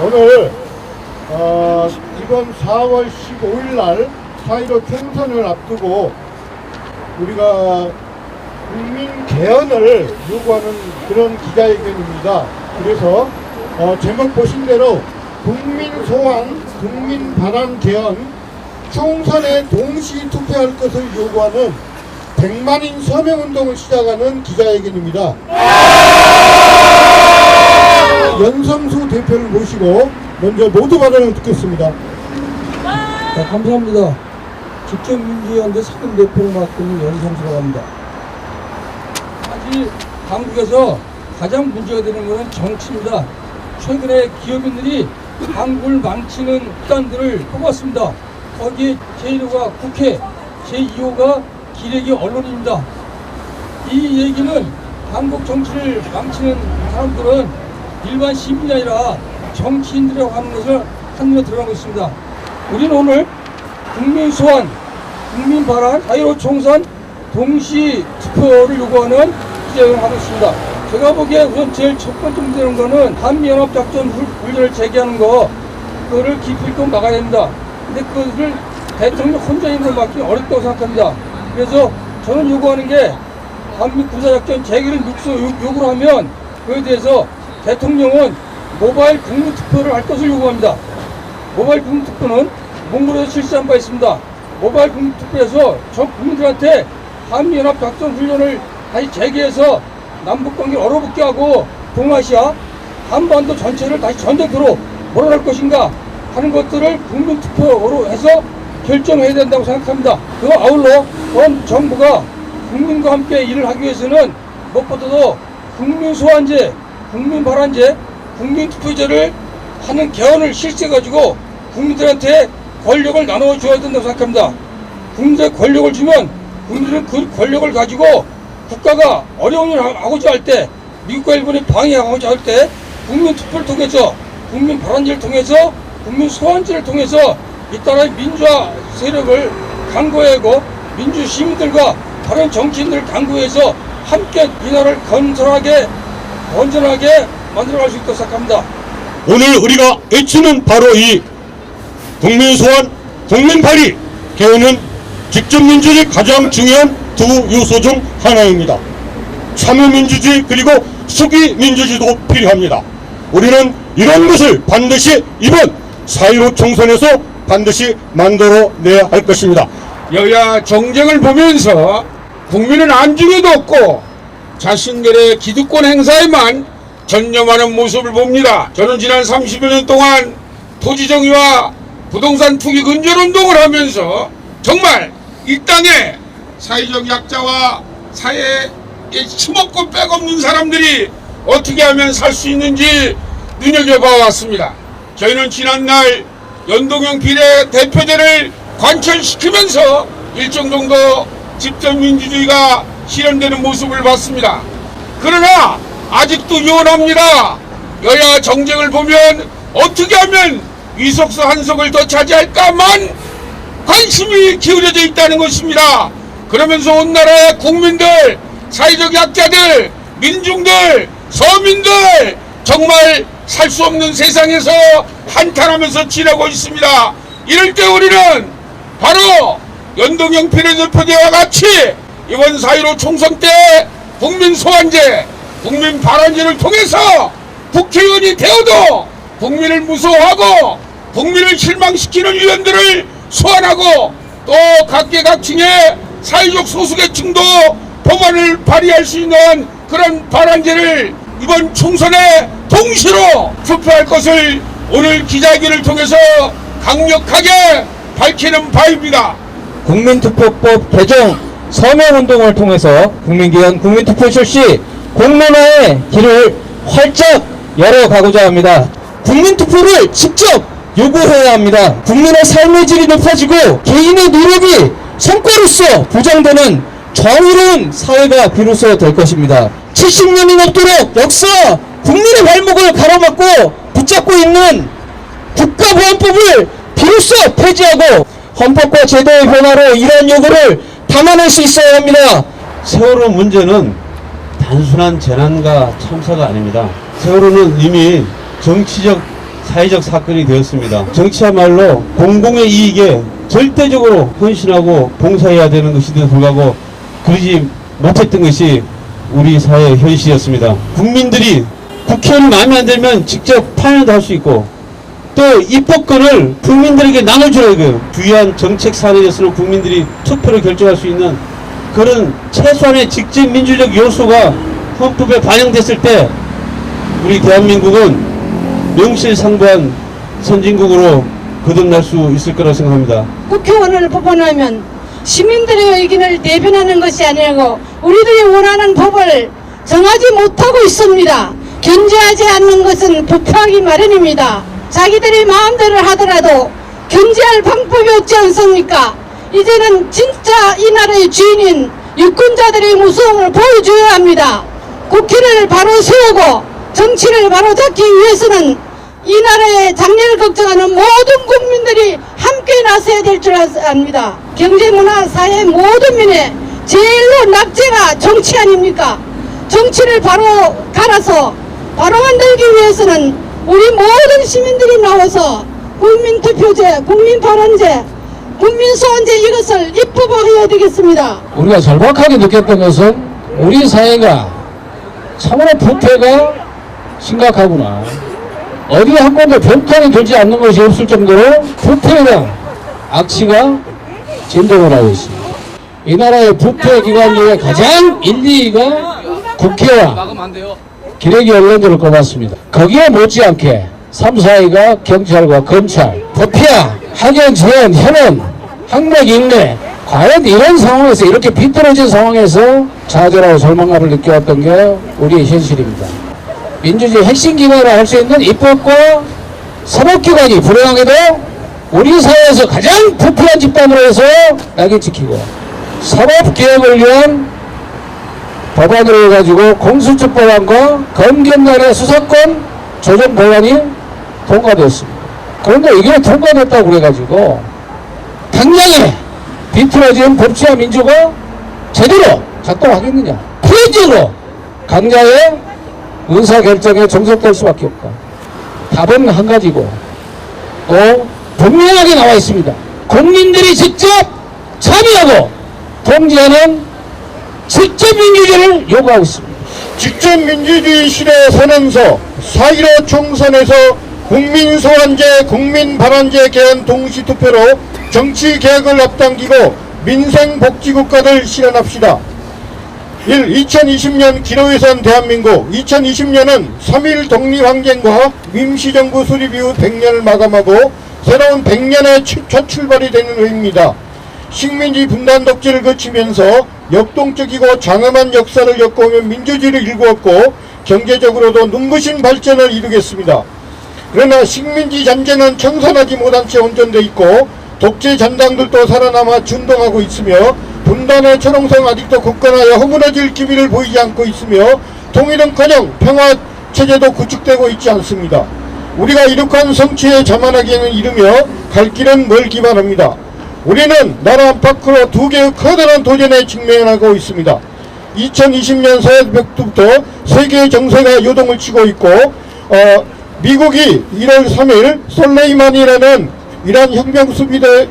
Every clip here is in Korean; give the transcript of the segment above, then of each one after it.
오늘 이번 4월 15일 날 4.15 총선을 앞두고 우리가 국민 개헌을 요구하는 그런 기자회견입니다. 그래서 제목 보신 대로 국민 소환, 국민 반환 개헌, 총선에 동시 투표할 것을 요구하는 100만인 서명운동을 시작하는 기자회견입니다. 연성수 대표를 모시고 먼저 모두 발언을 듣겠습니다. 네, 감사합니다. 직전민주연대 상임대표를 맡고 있는 연성수라고 합니다. 사실 한국에서 가장 문제가 되는 것은 정치입니다. 최근에 기업인들이 한국을 망치는 수단들을 뽑았습니다. 거기에 제1호가 국회, 제2호가 기레기 언론입니다. 이 얘기는 한국 정치를 망치는 사람들은 일반 시민이 아니라 정치인들이라고 하는 것을 한눈에 드러나고 있습니다. 우리는 오늘 국민 소환, 국민 발언, 4.15 총선 동시 투표를 요구하는 기자회견을 하고 있습니다. 제가 보기에 우선 제일 첫 번째 문제는 거는 한미연합작전 훈련을 재개하는 거, 그거를 깊이 있고 막아야 됩니다. 근데 그것을 대통령 혼자 힘으로 막기 어렵다고 생각합니다. 그래서 저는 요구하는 게 한미 군사작전 재개를 요구를 하면 그에 대해서 대통령은 모바일 국민투표를 할 것을 요구합니다. 모바일 국민투표는 몽골에서 실시한 바 있습니다. 모바일 국민투표에서 전 국민들한테 한미연합작전 훈련을 다시 재개해서 남북관계를 얼어붙게 하고 동아시아, 한반도 전체를 다시 전쟁터로 몰아낼 것인가 하는 것들을 국민투표로 해서 결정해야 된다고 생각합니다. 그 아울러 전 정부가 국민과 함께 일을 하기 위해서는 무엇보다도 국민소환제, 국민발언제, 국민투표제를 하는 개헌을 실시해가지고 국민들한테 권력을 나눠줘야 된다고 생각합니다. 국민들의 권력을 주면 국민들은 그 권력을 가지고 국가가 어려운 일을 하고자 할 때, 미국과 일본이 방해하고자 할 때 국민투표를 통해서, 국민발언제를 통해서, 국민소환제를 통해서 이 나라의 민주화 세력을 강구하고 민주시민들과 다른 정치인들을 강구해서 함께 이 나라를 건설하게, 건전하게 만들어갈 수 있다고 생각합니다. 오늘 우리가 외치는 바로 이 국민소환, 국민발의 개헌은 직접민주주의 가장 중요한 두 요소 중 하나입니다. 참여민주주의 그리고 수기민주주의도 필요합니다. 우리는 이런 것을 반드시 이번 4.15 총선에서 반드시 만들어내야 할 것입니다. 여야 정쟁을 보면서 국민은 안중에도 없고 자신들의 기득권 행사에만 전념하는 모습을 봅니다. 저는 지난 30여 년 동안 토지정의와 부동산 투기 근절운동을 하면서 정말 이 땅에 사회적 약자와 사회에 힘없고 빽없는 사람들이 어떻게 하면 살 수 있는지 눈여겨봐왔습니다. 저희는 지난날 연동형 비례대표제를 관철시키면서 일정 정도 집권민주주의가 실현되는 모습을 봤습니다. 그러나 아직도 요원합니다. 여야 정쟁을 보면 어떻게 하면 위석수 한석을 더 차지할까만 관심이 기울여져 있다는 것입니다. 그러면서 온 나라의 국민들, 사회적 약자들, 민중들, 서민들 정말 살 수 없는 세상에서 한탄하면서 지내고 있습니다. 이럴 때 우리는 바로 연동형 비례대표제와 같이 이번 4.15 총선 때 국민 소환제, 국민 발언제를 통해서 국회의원이 되어도 국민을 무서워하고 국민을 실망시키는 의원들을 소환하고 또 각계각층의 사회적 소수계층도 법안을 발의할 수 있는 그런 발언제를 이번 총선에 동시로 투표할 것을 오늘 기자회견을 통해서 강력하게 밝히는 바입니다. 국민투표법 개정 서명운동을 통해서 국민개헌 국민투표 실시 공론화의 길을 활짝 열어가고자 합니다. 국민투표를 직접 요구해야 합니다. 국민의 삶의 질이 높아지고 개인의 노력이 성과로서 보장되는 정의로운 사회가 비로소 될 것입니다. 70년이 넘도록 역사 국민의 발목을 가로막고 붙잡고 있는 국가보안법을 비로소 폐지하고 헌법과 제도의 변화로 이러한 요구를 담아낼 수 있어야 합니다. 세월호 문제는 단순한 재난과 참사가 아닙니다. 세월호는 이미 정치적 사회적 사건이 되었습니다. 정치야말로 공공의 이익에 절대적으로 헌신하고 봉사해야 되는 것인데도 불구하고 그러지 못했던 것이 우리 사회의 현실이었습니다. 국민들이 국회의원이 마음에 안 들면 직접 파면도 할 수 있고 또 입법권을 국민들에게 나눠줘야 돼요. 주요한 정책 사안에 대해서는 국민들이 투표로 결정할 수 있는 그런 최소한의 직접 민주적 요소가 헌법에 반영됐을 때 우리 대한민국은 명실상부한 선진국으로 거듭날 수 있을 거라고 생각합니다. 국회의원을 뽑아놓으면 시민들의 의견을 대변하는 것이 아니고 우리들이 원하는 법을 정하지 못하고 있습니다. 견제하지 않는 것은 부패하기 마련입니다. 자기들이 마음대로 하더라도 견제할 방법이 없지 않습니까? 이제는 진짜 이 나라의 주인인 유권자들의 무서움을 보여줘야 합니다. 국회를 바로 세우고 정치를 바로 잡기 위해서는 이 나라의 장래를 걱정하는 모든 국민들이 함께 나서야 될 줄 압니다. 경제, 문화, 사회 모든 면에 제일로 낙제가 정치 아닙니까? 정치를 바로 갈아서 바로 만들기 위해서는 우리 모든 시민들이 나와서 국민투표제, 국민발언제, 국민소원제 이것을 입법화해야 되겠습니다. 우리가 절박하게 느꼈던 것은 우리 사회가 참으로 부패가 심각하구나. 어디 한 번도 병통이 되지 않는 것이 없을 정도로 부패에 대한 악취가 진동을 하고 있습니다. 이 나라의 부패 기관 중에 가장 1, 2위가 국회와 기레기 언론들을 꼽았습니다. 거기에 못지않게 3, 4위가 경찰과 검찰, 법희야, 학연, 재연, 현원, 학력, 인내. 과연 이런 상황에서 이렇게 비뚤어진 상황에서 좌절하고 절망감을 느껴왔던 게 우리의 현실입니다. 민주주의 핵심 기관을 할 수 있는 입법과 사법기관이 불행하게도 우리 사회에서 가장 부패한 집단으로 해서 낙인 찍히고 사법개혁을 위한 법안으로 해가지고 공수처법안과 검경단의 수사권 조정 법안이 통과되었습니다. 그런데 이게 통과됐다고 그래가지고 당장에 비틀어진 법치와 민주가 제대로 작동하겠느냐? 필연적으로 강자의 의사결정에 종속될 수밖에 없다. 답은 한 가지고 또 분명하게 나와 있습니다. 국민들이 직접 참여하고 통제하는 직접 민주주의를 요구하고 있습니다. 직접 민주주의 시대 선언서 4.15 총선에서 국민소환제, 국민발언제 개헌 동시투표로 정치개혁을 앞당기고 민생복지국가를 실현합시다. 2020년 기로예산 대한민국, 2020년은 3.1 독립항쟁과 임시정부 수립 이후 100년을 마감하고 새로운 100년의 첫 출발이 되는 해입니다. 식민지 분단 독재를 거치면서 역동적이고 장엄한 역사를 겪어오며 민주주의를 일구었고 경제적으로도 눈부신 발전을 이루겠습니다. 그러나 식민지 잔재는 청산하지 못한 채 온전돼 있고 독재 잔당들도 살아남아 준동하고 있으며 분단의 철옹성 아직도 굳건하여 허물어질 기미를 보이지 않고 있으며 통일은커녕 평화체제도 구축되고 있지 않습니다. 우리가 이룩한 성취에 자만하기에는 이르며 갈 길은 멀기만 합니다. 우리는 나라 안팎으로 두 개의 커다란 도전에 직면하고 있습니다. 2020년 새해부터 세계 정세가 요동을 치고 있고 미국이 1월 3일 솔레이마니라는 이란 혁명수비대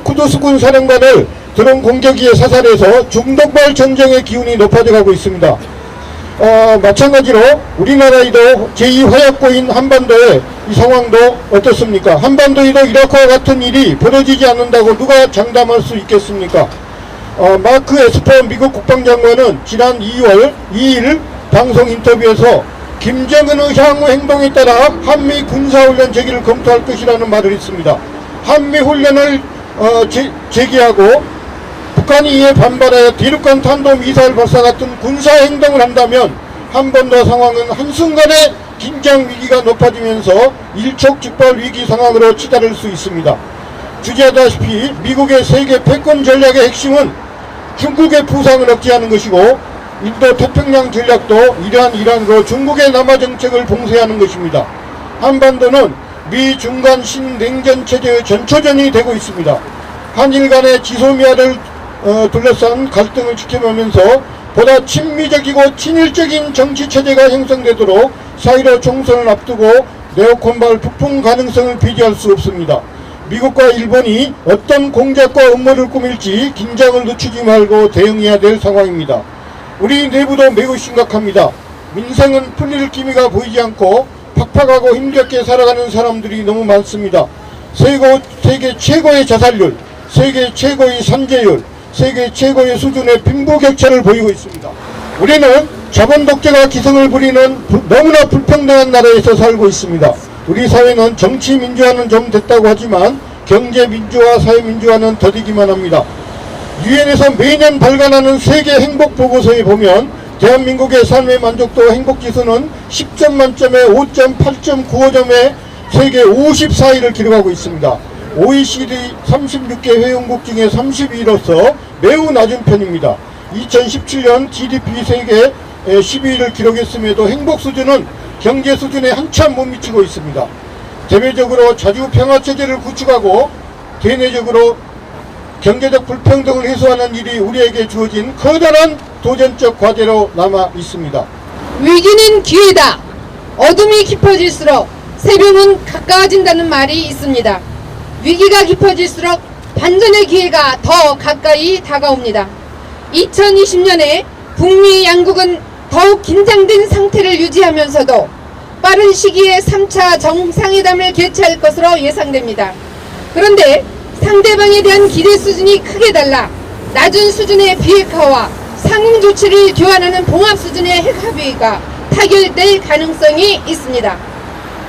쿠두스군 사령관을 드론 공격기에 사살해서 중동발 전쟁의 기운이 높아져 가고 있습니다. 마찬가지로 우리나라에도 제2화약고인 한반도의 이 상황도 어떻습니까? 한반도에도 이라크와 같은 일이 벌어지지 않는다고 누가 장담할 수 있겠습니까? 마크 에스퍼 미국 국방장관은 지난 2월 2일 방송 인터뷰에서 김정은의 향후 행동에 따라 한미 군사훈련 제기를 검토할 것이라는 말을 했습니다. 한미훈련을 제기하고 북한이 이에 반발하여 대륙간 탄도미사일 발사 같은 군사행동을 한다면 한반도 상황은 한순간에 긴장위기가 높아지면서 일촉즉발 위기 상황으로 치달을 수 있습니다. 주제하다시피 미국의 세계 패권 전략의 핵심은 중국의 부상을 억제하는 것이고 인도 태평양 전략도 이러한 일환으로 중국의 남하 정책을 봉쇄하는 것입니다. 한반도는 미 중간 신냉전 체제의 전초전이 되고 있습니다. 한일 간의 지소미아를 둘러싼 갈등을 지켜보면서 보다 친미적이고 친일적인 정치체제가 형성되도록 4.15 총선을 앞두고 네오콘발 폭풍 가능성을 배제할 수 없습니다. 미국과 일본이 어떤 공작과 음모를 꾸밀지 긴장을 늦추지 말고 대응해야 될 상황입니다. 우리 내부도 매우 심각합니다. 민생은 풀릴 기미가 보이지 않고 팍팍하고 힘겹게 살아가는 사람들이 너무 많습니다. 세계 최고의 자살률, 세계 최고의 산재율, 세계 최고의 수준의 빈부격차를 보이고 있습니다. 우리는 자본 독재가 기승을 부리는 너무나 불평등한 나라에서 살고 있습니다. 우리 사회는 정치 민주화는 좀 됐다고 하지만 경제 민주화, 사회 민주화는 더디기만 합니다. 유엔에서 매년 발간하는 세계 행복 보고서에 보면 대한민국의 삶의 만족도 행복지수는 10점 만점에 5점, 8.95점에 세계 54위를 기록하고 있습니다. OECD 36개 회원국 중에 32위로서 매우 낮은 편입니다. 2017년 GDP 세계 12위를 기록했음에도 행복 수준은 경제 수준에 한참 못 미치고 있습니다. 대외적으로 자주 평화체제를 구축하고 대내적으로 경제적 불평등을 해소하는 일이 우리에게 주어진 커다란 도전적 과제로 남아 있습니다. 위기는 기회다. 어둠이 깊어질수록 새벽은 가까워진다는 말이 있습니다. 위기가 깊어질수록 반전의 기회가 더 가까이 다가옵니다. 2020년에 북미 양국은 더욱 긴장된 상태를 유지하면서도 빠른 시기에 3차 정상회담을 개최할 것으로 예상됩니다. 그런데 상대방에 대한 기대 수준이 크게 달라 낮은 수준의 비핵화와 상응 조치를 교환하는 봉합 수준의 핵합의가 타결될 가능성이 있습니다.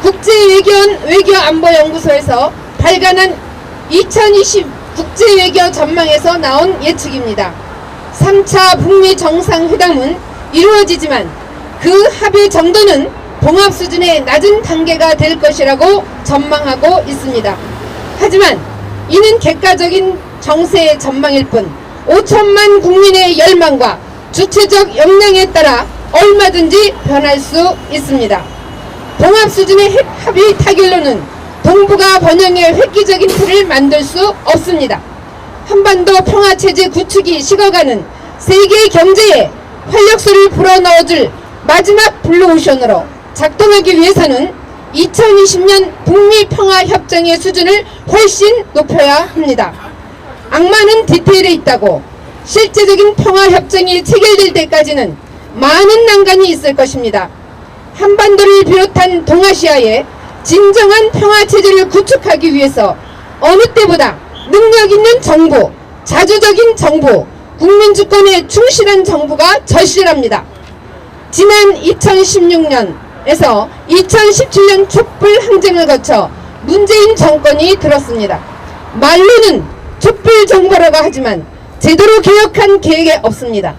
국제외교원 외교안보연구소에서 발간한 2020 국제외교 전망에서 나온 예측입니다. 3차 북미 정상회담은 이루어지지만 그 합의 정도는 봉합 수준의 낮은 단계가 될 것이라고 전망하고 있습니다. 하지만 이는 객관적인 정세의 전망일 뿐 5천만 국민의 열망과 주체적 역량에 따라 얼마든지 변할 수 있습니다. 봉합 수준의 핵 합의 타결로는 동북아 번영의 획기적인 틀을 만들 수 없습니다. 한반도 평화체제 구축이 식어가는 세계 경제에 활력소를 불어넣어줄 마지막 블루오션으로 작동하기 위해서는 2020년 북미 평화협정의 수준을 훨씬 높여야 합니다. 악마는 디테일에 있다고 실제적인 평화협정이 체결될 때까지는 많은 난관이 있을 것입니다. 한반도를 비롯한 동아시아에 진정한 평화체제를 구축하기 위해서 어느 때보다 능력 있는 정부, 자주적인 정부, 국민주권에 충실한 정부가 절실합니다. 지난 2016년에서 2017년 촛불 항쟁을 거쳐 문재인 정권이 들었습니다. 말로는 촛불 정부라고 하지만 제대로 개혁한 계획이 없습니다.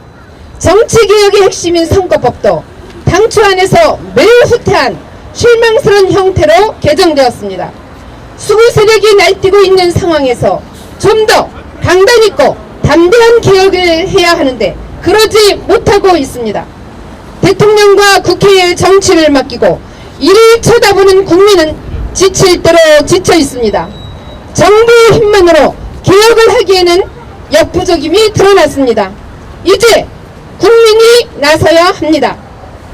정치개혁의 핵심인 선거법도 당초 안에서 매우 후퇴한 실망스러운 형태로 개정되었습니다. 수구 세력이 날뛰고 있는 상황에서 좀 더 강단 있고 담대한 개혁을 해야 하는데 그러지 못하고 있습니다. 대통령과 국회의 정치를 맡기고 이를 쳐다보는 국민은 지칠 대로 지쳐 있습니다. 정부의 힘만으로 개혁을 하기에는 역부족임이 드러났습니다. 이제 국민이 나서야 합니다.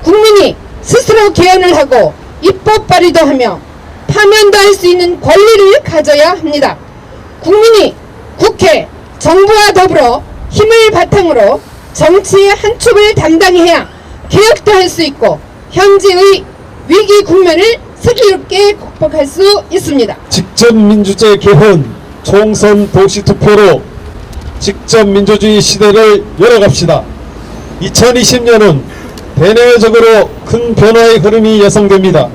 국민이 스스로 개헌을 하고 입법 발의도 하며 파면도 할 수 있는 권리를 가져야 합니다. 국민이 국회, 정부와 더불어 힘을 바탕으로 정치의 한 축을 담당해야 개혁도 할 수 있고 현재의 위기 국면을 슬기롭게 극복할 수 있습니다. 직접 민주제 개헌, 총선 도시투표로 직접 민주주의 시대를 열어갑시다. 2020년은 대내외적으로 큰 변화의 흐름이 예상됩니다.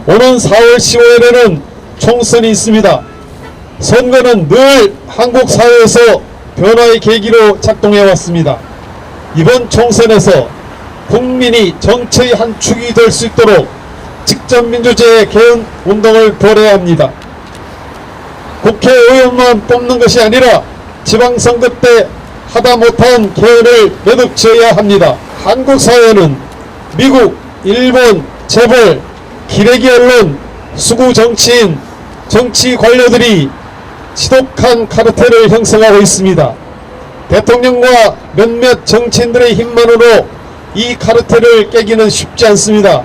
오는 4월 15일에는 총선이 있습니다. 선거는 늘 한국 사회에서 변화의 계기로 작동해왔습니다. 이번 총선에서 국민이 정치의 한 축이 될 수 있도록 직접 민주제 개헌 운동을 벌여야 합니다. 국회의원만 뽑는 것이 아니라 지방선거 때 하다 못한 개헌을 거듭 지어야 합니다. 한국 사회는 미국, 일본, 재벌, 기레기 언론, 수구 정치인, 정치 관료들이 지독한 카르텔을 형성하고 있습니다. 대통령과 몇몇 정치인들의 힘만으로 이 카르텔을 깨기는 쉽지 않습니다.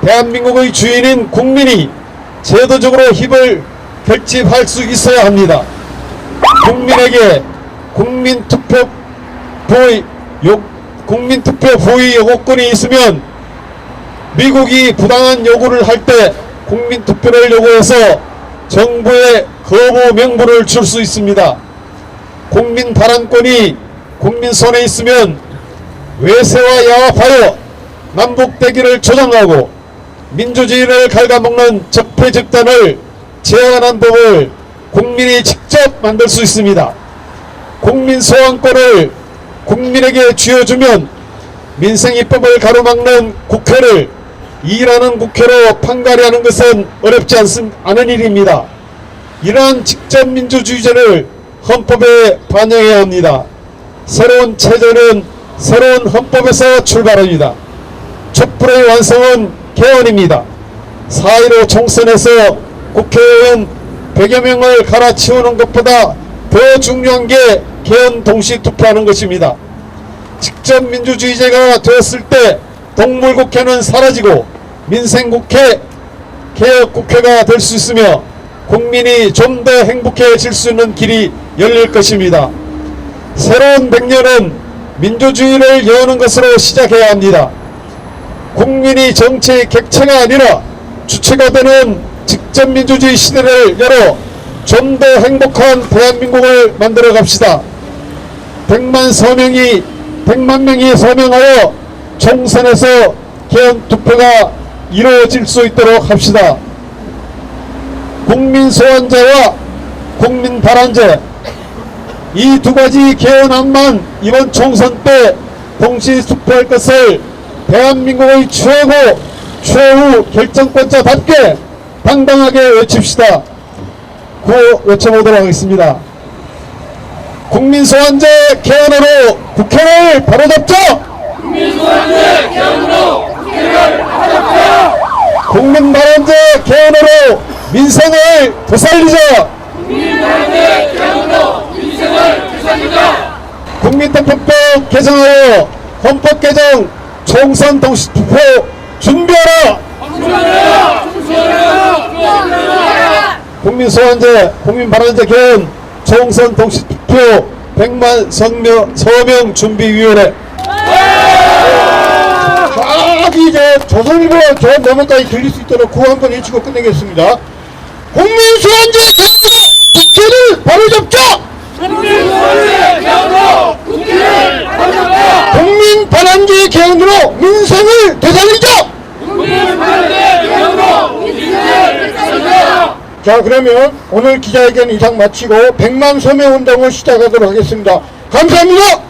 대한민국의 주인인 국민이 제도적으로 힘을 결집할 수 있어야 합니다. 국민에게 국민투표 보위 요구권이 있으면 미국이 부당한 요구를 할 때 국민투표를 요구해서 정부에 거부 명분을 줄 수 있습니다. 국민 발언권이 국민 손에 있으면 외세와 야합하여 남북 대결을 조장하고 민주주의를 갉아먹는 적폐적단을 제한하는 법을 국민이 직접 만들 수 있습니다. 국민 소환권을 국민에게 쥐어주면 민생입법을 가로막는 국회를 일하는 국회로 판가리하는 것은 어렵지 않은 일입니다. 이러한 직접민주주의제를 헌법에 반영해야 합니다. 새로운 체제는 새로운 헌법에서 출발합니다. 촛불의 완성은 개헌입니다. 4.15 총선에서 국회의원 100여 명을 갈아치우는 것보다 더 중요한 게 개헌 동시 투표하는 것입니다. 직접민주주의제가 되었을 때 동물국회는 사라지고 민생국회, 개혁국회가 될 수 있으며 국민이 좀 더 행복해질 수 있는 길이 열릴 것입니다. 새로운 100년은 민주주의를 여는 것으로 시작해야 합니다. 국민이 정치의 객체가 아니라 주체가 되는 직접민주주의 시대를 열어 좀 더 행복한 대한민국을 만들어 갑시다. 100만 명이 서명하여 총선에서 개헌 투표가 이루어질 수 있도록 합시다. 국민 소환제와 국민 발언제 이 두 가지 개헌안만 이번 총선 때 동시 투표할 것을 대한민국의 최후 결정권자답게 당당하게 외칩시다. 구호 외쳐보도록 하겠습니다. 국민 소환제 개헌으로 국회를 바로잡자! 국민 소환제 개헌으로 국회를 바로잡자! 국민 발언제 개헌으로 민생을 되살리자! 국민 발언제 개헌으로 민생을 되살리자! 국민투표법 개정하여 헌법 개정 총선 동시투표 준비하라! 국민 소환제, 국민 발언제 개헌 총선 동시투표 100만 서명 준비위원회. 저기 조선일보 저 너머까지 들릴 수 있도록 구호 한번 외치고 끝내겠습니다. 국민 소환제 개헌으로 국회를 바로잡자! 국민 소환제 개헌으로 국회를 바로잡자! 국민 발언제 개헌으로 민생을 되살리자! 국민 발언제 개헌으로 민생을 되살리자! 자, 그러면 오늘 기자회견 이상 마치고 100만 서명 운동을 시작하도록 하겠습니다. 감사합니다.